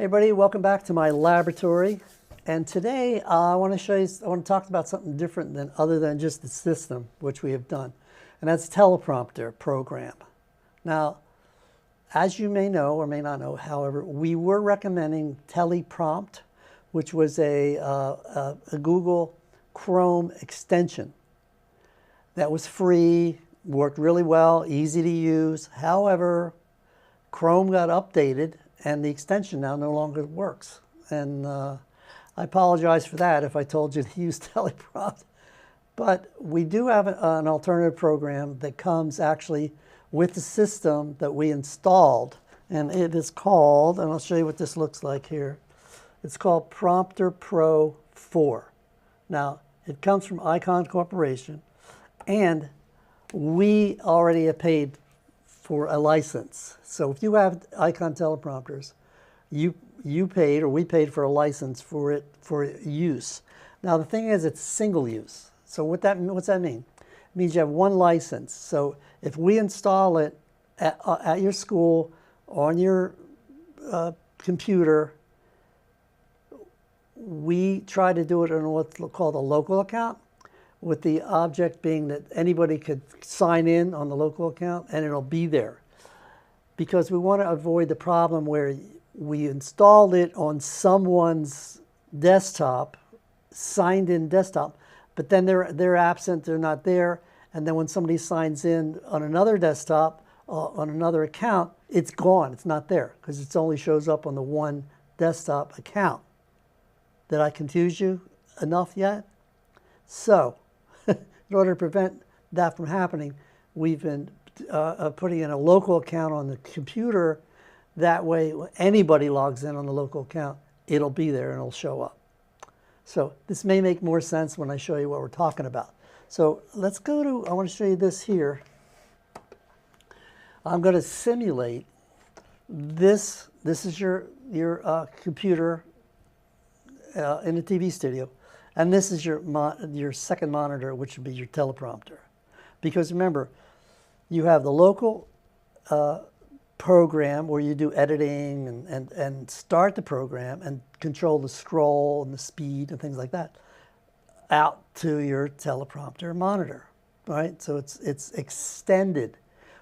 Hey everybody, welcome back to my laboratory. And today I want to talk about something different than other than just the system, which we have done. And that's teleprompter program. Now, as you may know or may not know, however, we were recommending teleprompt, which was a Google Chrome extension that was free, worked really well, easy to use. However, Chrome got updated and the extension now no longer works. And I apologize for that if I told you to use teleprompt. But we do have an alternative program that comes actually with the system that we installed. And it is called, and I'll show you what this looks like here. It's called PrompterPro4. Now, it comes from Icon Corporation, and we already have paid for a license. So if you have Icon teleprompters, you paid, or we paid for a license for it for use. Now the thing is, it's single use. So what's that mean? It means you have one license. So if we install it at your school, on your computer, we try to do it on what's called a local account, with the object being that anybody could sign in on the local account and it'll be there. Because we want to avoid the problem where we installed it on someone's desktop, signed in desktop, but then they're absent, they're not there, and then when somebody signs in on another desktop, on another account, it's gone, it's not there, because it only shows up on the one desktop account. Did I confuse you enough yet? So, in order to prevent that from happening, we've been putting in a local account on the computer. That way, when anybody logs in on the local account, it'll be there and it'll show up. So this may make more sense when I show you what we're talking about. So let's go to, I want to show you this here. I'm going to simulate this. This is your computer in the TV studio. And this is your second monitor, which would be your teleprompter. Because remember, you have the local program where you do editing and start the program and control the scroll and the speed and things like that out to your teleprompter monitor, right? So it's extended.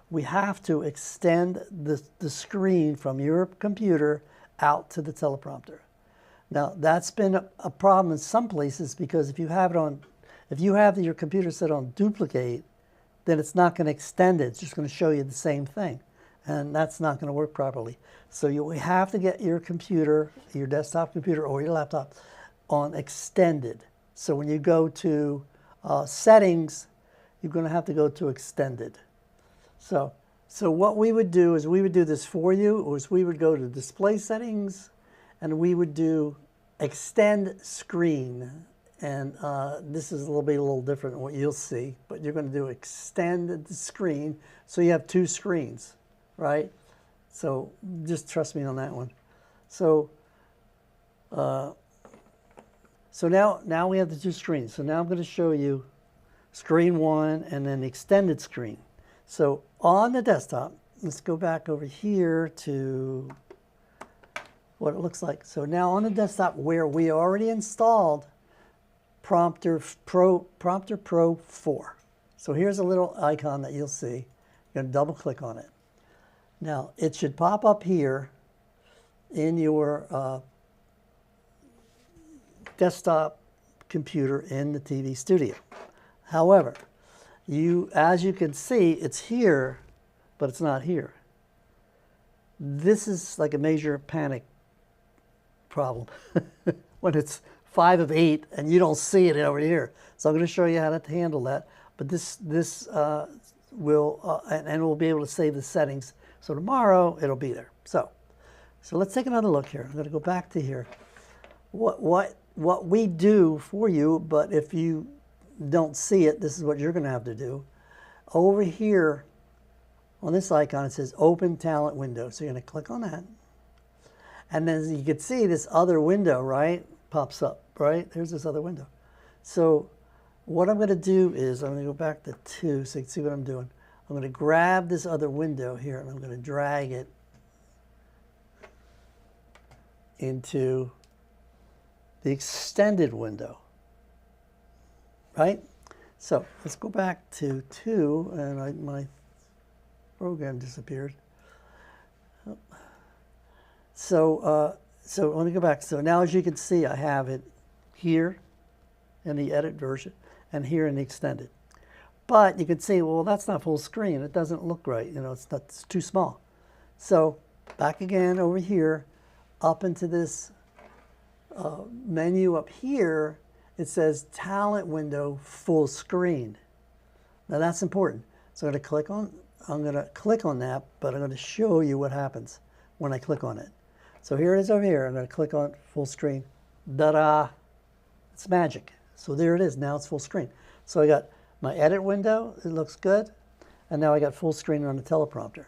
We have to extend the screen from your computer out to the teleprompter. Now, that's been a problem in some places, because if you have your computer set on duplicate, then it's not going to extend it. It's just going to show you the same thing. And that's not going to work properly. So you have to get your computer, your desktop computer or your laptop, on extended. So when you go to settings, you're going to have to go to extended. So what we would do is we would do this for you, is we would go to display settings, and we would do extend screen. And this is a little different than what you'll see, but you're going to do extend the screen. So you have two screens, right? So just trust me on that one. So now we have the two screens. So now I'm going to show you screen one and then the extended screen. So on the desktop, let's go back over here to what it looks like. So now on the desktop, where we already installed PrompterPro4. So here's a little icon that you'll see. You're going to double click on it. Now it should pop up here in your desktop computer in the TV studio. However, as you can see, it's here, but it's not here. This is like a major panic problem when it's 5 of 8 and you don't see it over here. So I'm going to show you how to handle that. But this will and we'll be able to save the settings. So tomorrow it'll be there. So let's take another look here. I'm going to go back to here. What we do for you, but if you don't see it, this is what you're going to have to do. Over here on this icon, it says Open Talent Window. So you're going to click on that. And then as you can see, this other window, right, pops up, right? There's this other window. So what I'm going to do is I'm going to go back to 2 so you can see what I'm doing. I'm going to grab this other window here and I'm going to drag it into the extended window, right? So let's go back to 2, and my program disappeared. So let me go back. So now, as you can see, I have it here in the edit version and here in the extended. But you can see, well, that's not full screen. It doesn't look right. You know, it's too small. So back again over here, up into this menu up here, it says Talent Window Full Screen. Now that's important. So I'm going to click on that, but I'm going to show you what happens when I click on it. So here it is over here. I'm going to click on full screen. Ta-da! It's magic. So there it is. Now it's full screen. So I got my edit window. It looks good. And now I got full screen on the teleprompter.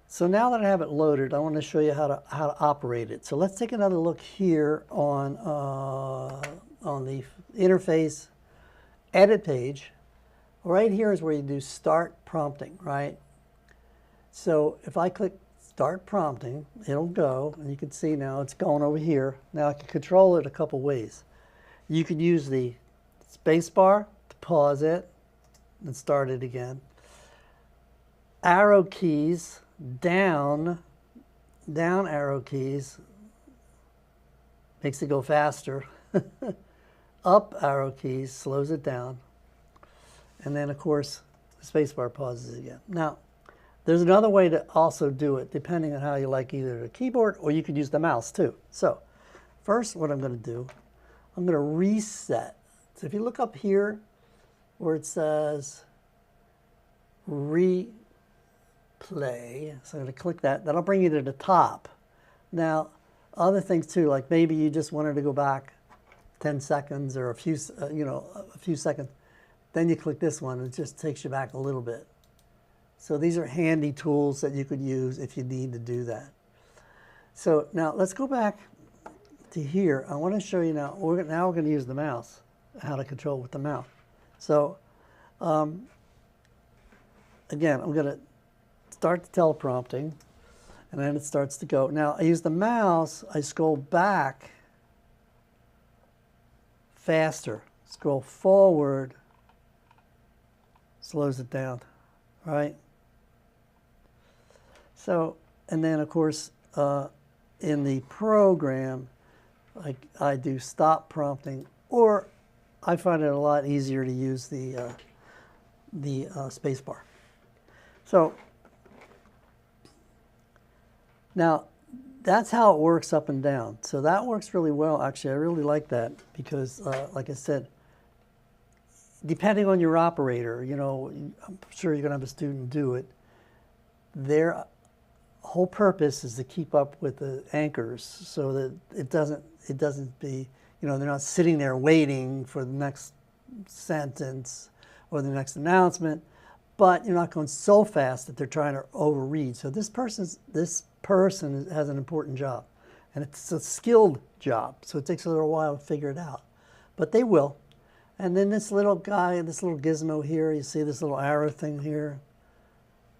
So now that I have it loaded, I want to show you how to operate it. So let's take another look here on the interface edit page. Right here is where you do start prompting, right? So if I click start prompting, it'll go, and you can see now it's going over here. Now I can control it a couple ways. You could use the space bar to pause it and start it again. Arrow keys, down arrow keys makes it go faster. Up arrow keys slows it down. And then, of course, the space bar pauses again. Now, there's another way to also do it, depending on how you like either the keyboard or you could use the mouse too. So, first what I'm going to do, I'm going to reset. So if you look up here where it says replay, so I'm going to click that. That'll bring you to the top. Now, other things too, like maybe you just wanted to go back 10 seconds or a few seconds. Then you click this one, and it just takes you back a little bit. So these are handy tools that you could use if you need to do that. So now let's go back to here. I want to show you now, we're going to use the mouse, how to control with the mouse. So again, I'm going to start the teleprompting, and then it starts to go. Now I use the mouse, I scroll back faster, scroll forward, slows it down, right? So, and then of course, in the program, I do stop prompting, or I find it a lot easier to use the space bar. So, now, that's how it works up and down. So that works really well. Actually, I really like that because, like I said, depending on your operator, you know, I'm sure you're going to have a student do it. Their whole purpose is to keep up with the anchors so that it doesn't be, you know, they're not sitting there waiting for the next sentence or the next announcement, but you're not going so fast that they're trying to overread. So this person has an important job, and it's a skilled job, so it takes a little while to figure it out, but they will. And then this little guy, this little gizmo here, you see this little arrow thing here,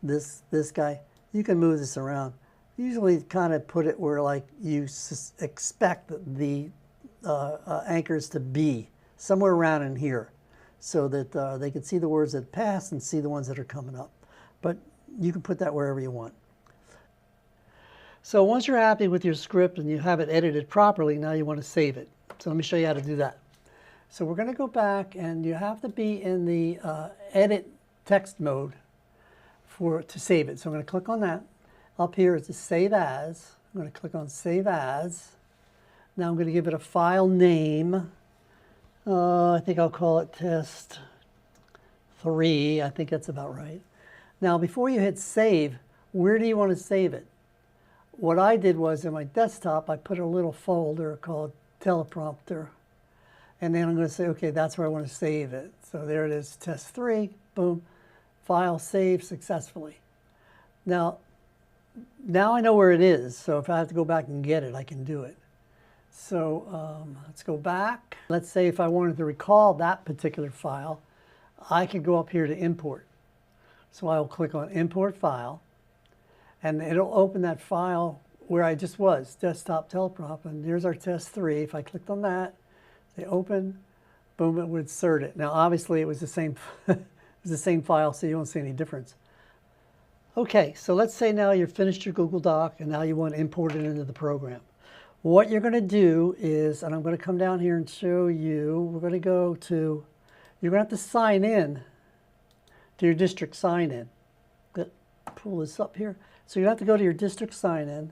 this guy, you can move this around. Usually kind of put it where like you expect the anchors to be, somewhere around in here, so that they can see the words that pass and see the ones that are coming up. But you can put that wherever you want. So once you're happy with your script and you have it edited properly, now you want to save it. So let me show you how to do that. So we're going to go back, and you have to be in the edit text mode to save it. So I'm going to click on that. Up here is the Save As. I'm going to click on Save As. Now I'm going to give it a file name. I think I'll call it Test 3. I think that's about right. Now before you hit Save, where do you want to save it? What I did was in my desktop, I put a little folder called Teleprompter. And then I'm going to say, okay, that's where I want to save it. So there it is, Test 3, boom, file saved successfully. Now I know where it is, so if I have to go back and get it, I can do it. So let's go back. Let's say if I wanted to recall that particular file, I could go up here to Import. So I will click on Import File, and it'll open that file where I just was, desktop teleprompt, and here's our test 3. If I clicked on that, say open, boom, it would insert it. Now, obviously, it was the same, it was the same file, so you won't see any difference. Okay, so let's say now you've finished your Google Doc, and now you want to import it into the program. What you're going to do is, and I'm going to come down here and show you, we're going to go to, you're going to have to sign in to your district sign-in. Pull this up here. So you have to go to your district sign-in,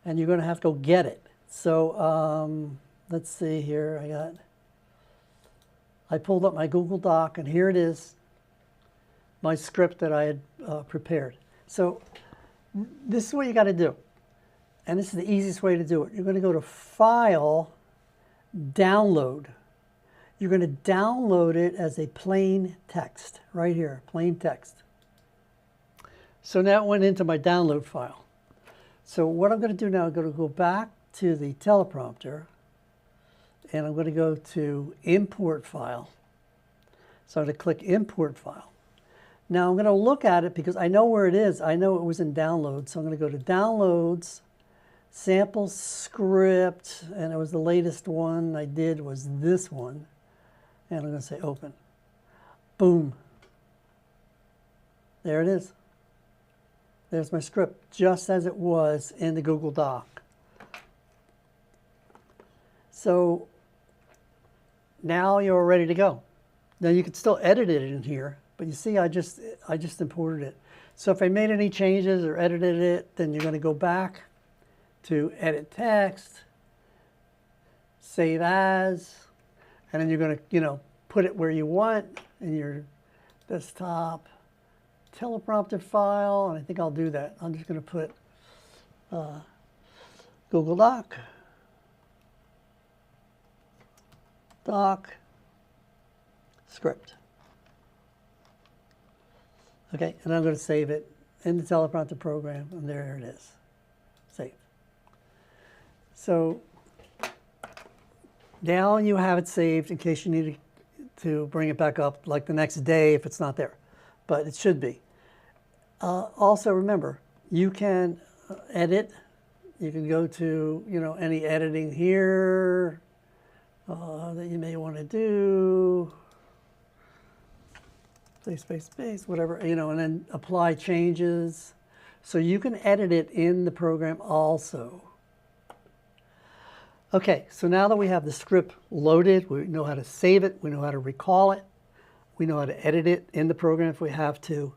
and you're going to have to go get it. So let's see here. I pulled up my Google Doc, and here it is, my script that I had prepared. So this is what you got to do, and this is the easiest way to do it. You're going to go to File, Download. You're going to download it as a plain text, right here, plain text. So now it went into my download file. So what I'm going to do now, I'm going to go back to the teleprompter, and I'm going to go to Import File. So I'm going to click Import File. Now I'm going to look at it because I know where it is. I know it was in Downloads. So I'm going to go to Downloads, Sample Script, and it was the latest one I did was this one. And I'm going to say Open. Boom. There it is. There's my script, just as it was in the Google Doc. So now you're ready to go. Now you can still edit it in here, but you see I just imported it. So if I made any changes or edited it, then you're going to go back to Edit Text, Save As, and then you're going to, put it where you want in your desktop teleprompter file, and I think I'll do that. I'm just going to put Google Doc, script. Okay, and I'm going to save it in the teleprompter program, and there it is. Save. So now you have it saved in case you need to bring it back up like the next day if it's not there, but it should be. Also remember, you can edit. You can go to any editing here that you may want to do. Space, whatever, and then apply changes. So you can edit it in the program also. Okay, so now that we have the script loaded, we know how to save it, we know how to recall it, we know how to edit it in the program if we have to.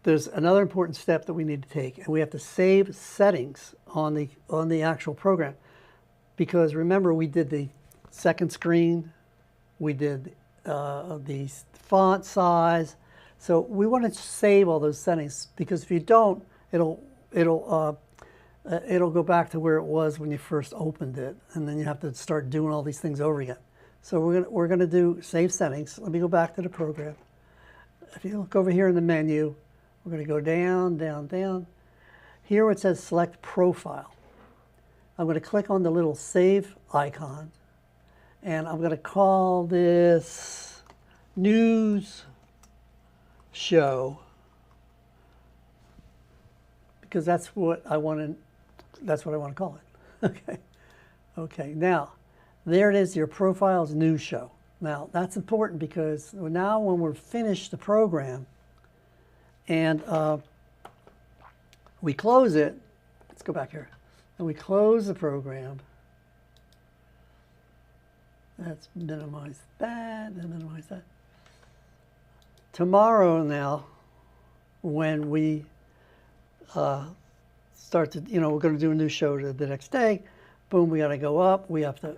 There's another important step that we need to take, and we have to save settings on the actual program. Because remember, we did the second screen, we did the font size. So we want to save all those settings, because if you don't, it'll go back to where it was when you first opened it, and then you have to start doing all these things over again. So we're gonna do save settings. Let me go back to the program. If you look over here in the menu, we're gonna go down, down, down. Here where it says select profile, I'm gonna click on the little save icon, and I'm gonna call this news show, because that's what I want to call it. Okay. Now, there it is. Your profile's news show. Now, that's important because now when we're finished the program and we close it, let's go back here, and we close the program. Let's minimize that and minimize that. Tomorrow now, when we start to, we're going to do a new show the next day. Boom, we got to go up. We have to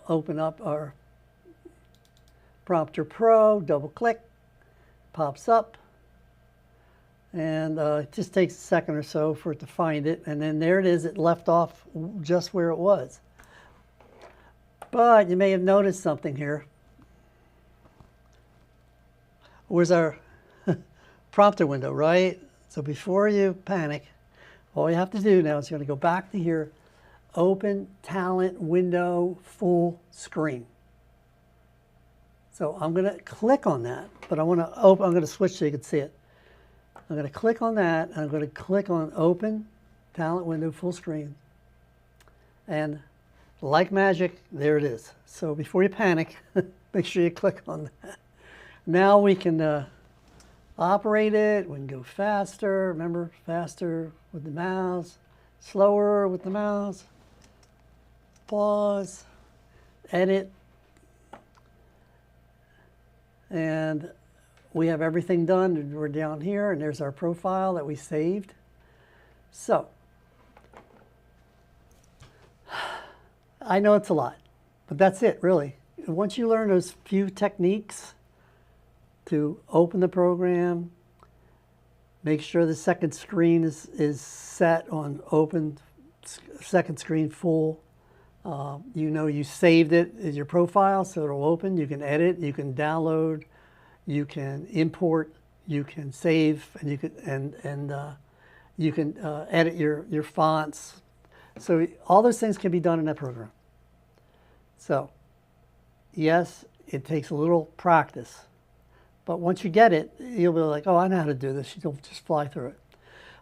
open up our Prompter Pro, double click, pops up. And it just takes a second or so for it to find it. And then there it is. It left off just where it was. But you may have noticed something here. Where's our prompter window, right? So before you panic, all you have to do now is you're going to go back to here, open talent window full screen. So I'm going to click on that, but I'm going to switch so you can see it. I'm going to click on that, and I'm going to click on open talent window, full screen. And like magic, there it is. So before you panic, make sure you click on that. Now we can operate it. We can go faster. Remember, faster with the mouse, slower with the mouse. Pause, edit, and we have everything done. We're down here, and there's our profile that we saved. So, I know it's a lot, but that's it, really. Once you learn those few techniques to open the program, make sure the second screen is set on open, second screen full. You know you saved it as your profile, so it'll open. You can edit, you can download, you can import, you can save, and you can edit your fonts. So all those things can be done in that program. So yes, it takes a little practice, but once you get it, you'll be like, oh, I know how to do this. You'll just fly through it.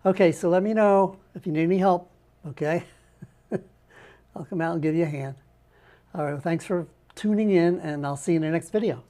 Okay, so let me know if you need any help, okay? I'll come out and give you a hand. All right, well, thanks for tuning in, and I'll see you in the next video.